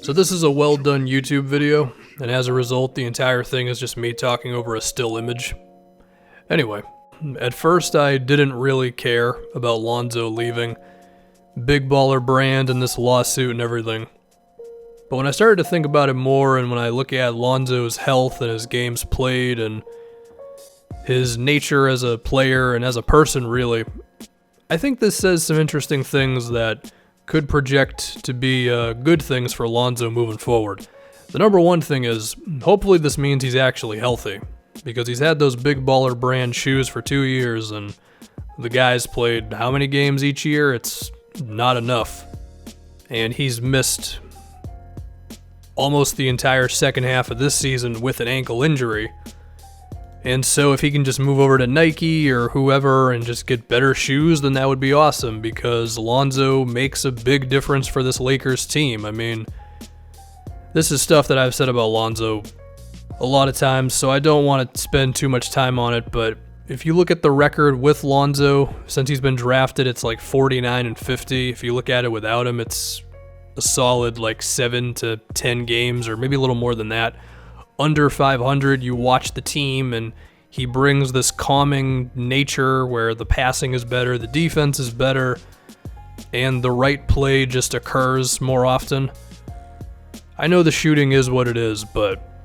So this is a well done YouTube video, and as a result, the entire thing is just me talking over a still image. Anyway, at first I didn't really care about Lonzo leaving, big baller brand and this lawsuit and everything. But when I started to think about it more, and when I look at Lonzo's health and his games played and his nature as a player and as a person really, I think this says some interesting things that could project to be good things for Lonzo moving forward. The number one thing is, hopefully this means he's actually healthy, because he's had those big baller brand shoes for 2 years, and the guy's played how many games each year? It's not enough. And he's missed almost the entire second half of this season with an ankle injury. And so if he can just move over to Nike or whoever and just get better shoes, then that would be awesome, because Lonzo makes a big difference for this Lakers team. I mean, this is stuff that I've said about Lonzo a lot of times, so I don't want to spend too much time on it, but if you look at the record with Lonzo, since he's been drafted, it's like 49-50. If you look at it without him, it's a solid like 7 to 10 games, or maybe a little more than that. Under 500, you watch the team, and he brings this calming nature where the passing is better, the defense is better, and the right play just occurs more often. I know the shooting is what it is, but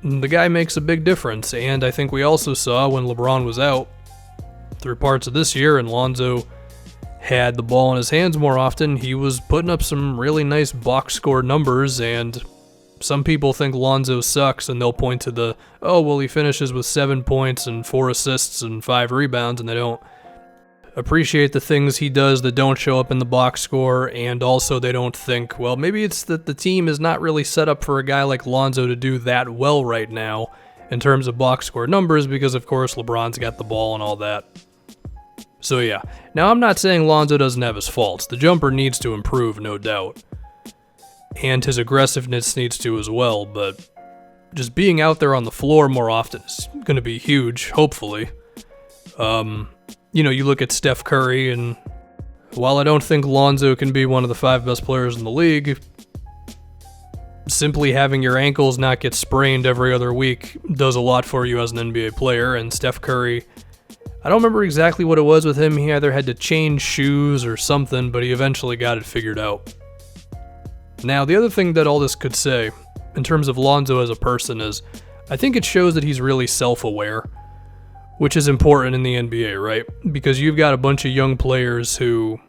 the guy makes a big difference, and I think we also saw when LeBron was out through parts of this year and Lonzo had the ball in his hands more often, he was putting up some really nice box score numbers. And some people think Lonzo sucks, and they'll point to the, oh, well, he finishes with 7 points and 4 assists and 5 rebounds, and they don't appreciate the things he does that don't show up in the box score, and also they don't think, well, maybe it's that the team is not really set up for a guy like Lonzo to do that well right now in terms of box score numbers, because, of course, LeBron's got the ball and all that. So, yeah. Now, I'm not saying Lonzo doesn't have his faults. The jumper needs to improve, no doubt. And his aggressiveness needs to as well, but just being out there on the floor more often is going to be huge, hopefully. You look at Steph Curry, and while I don't think Lonzo can be one of the 5 best players in the league, simply having your ankles not get sprained every other week does a lot for you as an NBA player. And Steph Curry, I don't remember exactly what it was with him. He either had to change shoes or something, but he eventually got it figured out. Now, the other thing that all this could say, in terms of Lonzo as a person, is I think it shows that he's really self-aware, which is important in the NBA, right? Because you've got a bunch of young players who,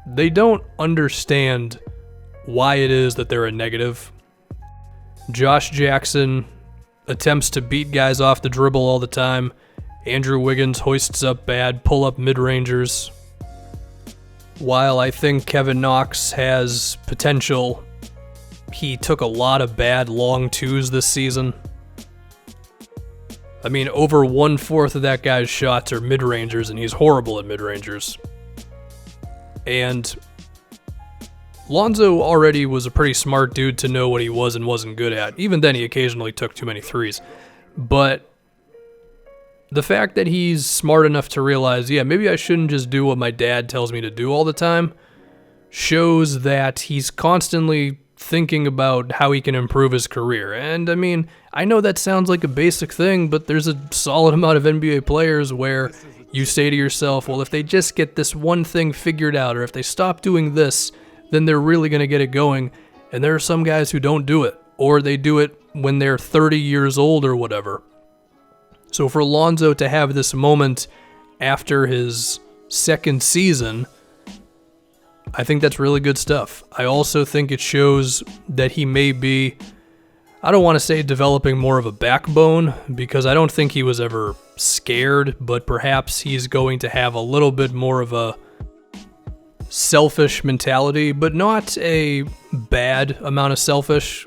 they don't understand why it is that they're a negative. Josh Jackson attempts to beat guys off the dribble all the time. Andrew Wiggins hoists up bad pull-up mid-rangers. While I think Kevin Knox has potential, he took a lot of bad long twos this season. I mean, over 1/4 of that guy's shots are mid-rangers, and he's horrible at mid-rangers. And Lonzo already was a pretty smart dude to know what he was and wasn't good at. Even then, he occasionally took too many threes. But the fact that he's smart enough to realize, yeah, maybe I shouldn't just do what my dad tells me to do all the time, shows that he's constantly thinking about how he can improve his career. And I mean, I know that sounds like a basic thing, but there's a solid amount of NBA players where you say to yourself, well, if they just get this one thing figured out, or if they stop doing this, then they're really going to get it going. And there are some guys who don't do it, or they do it when they're 30 years old or whatever. So for Lonzo to have this moment after his second season, I think that's really good stuff. I also think it shows that he may be, I don't want to say developing more of a backbone, because I don't think he was ever scared, but perhaps he's going to have a little bit more of a selfish mentality, but not a bad amount of selfish.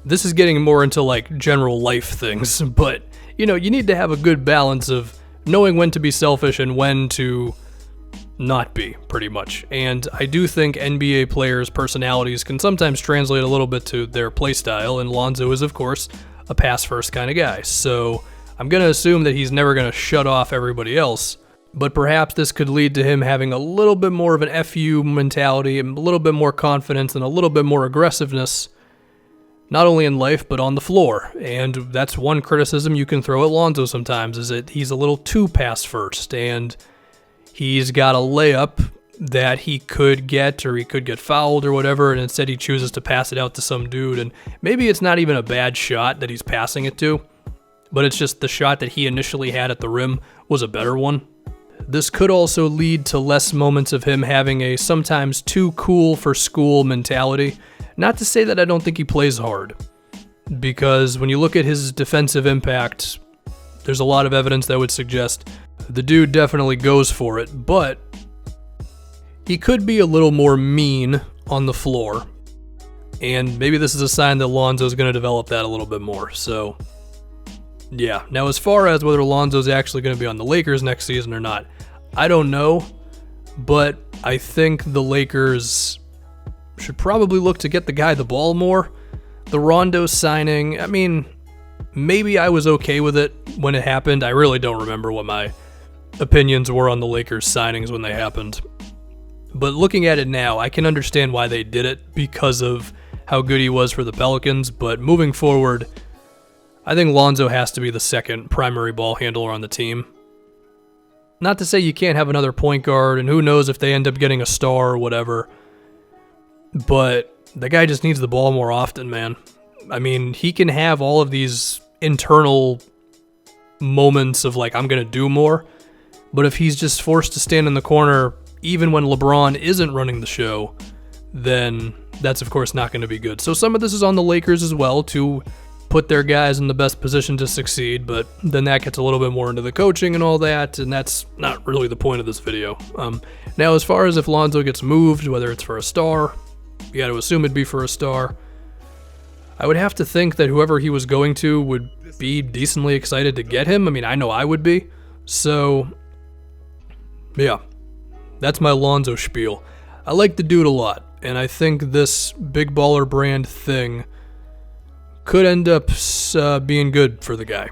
This is getting more into like general life things, but you need to have a good balance of knowing when to be selfish and when to not be, pretty much. And I do think NBA players' personalities can sometimes translate a little bit to their play style, and Lonzo is, of course, a pass-first kind of guy. So I'm going to assume that he's never going to shut off everybody else, But perhaps this could lead to him having a little bit more of an FU mentality, and a little bit more confidence, and a little bit more aggressiveness, not only in life, but on the floor. And that's one criticism you can throw at Lonzo sometimes, is that he's a little too pass first, and he's got a layup that he could get, or he could get fouled or whatever, and instead he chooses to pass it out to some dude. And maybe it's not even a bad shot that he's passing it to, but it's just the shot that he initially had at the rim was a better one. This could also lead to less moments of him having a sometimes too cool for school mentality. Not to say that I don't think he plays hard, because when you look at his defensive impact, there's a lot of evidence that would suggest the dude definitely goes for it, but he could be a little more mean on the floor, and maybe this is a sign that Lonzo's going to develop that a little bit more. So yeah, now as far as whether Lonzo's actually going to be on the Lakers next season or not, I don't know, but I think the Lakers should probably look to get the guy the ball more. The Rondo signing, I mean, maybe I was okay with it when it happened. I really don't remember what my opinions were on the Lakers signings when they happened. But looking at it now, I can understand why they did it because of how good he was for the Pelicans. But moving forward, I think Lonzo has to be the second primary ball handler on the team. Not to say you can't have another point guard, and who knows if they end up getting a star or whatever, but the guy just needs the ball more often, man. I mean, he can have all of these internal moments of like, I'm going to do more, but if he's just forced to stand in the corner, even when LeBron isn't running the show, then that's of course not going to be good. So some of this is on the Lakers as well to put their guys in the best position to succeed, but then that gets a little bit more into the coaching and all that, and that's not really the point of this video. Now, as far as if Lonzo gets moved, whether it's for a star, you got to assume it'd be for a star. I would have to think that whoever he was going to would be decently excited to get him. I mean, I know I would be. So, yeah, that's my Lonzo spiel. I like the dude a lot, and I think this big baller brand thing could end up being good for the guy.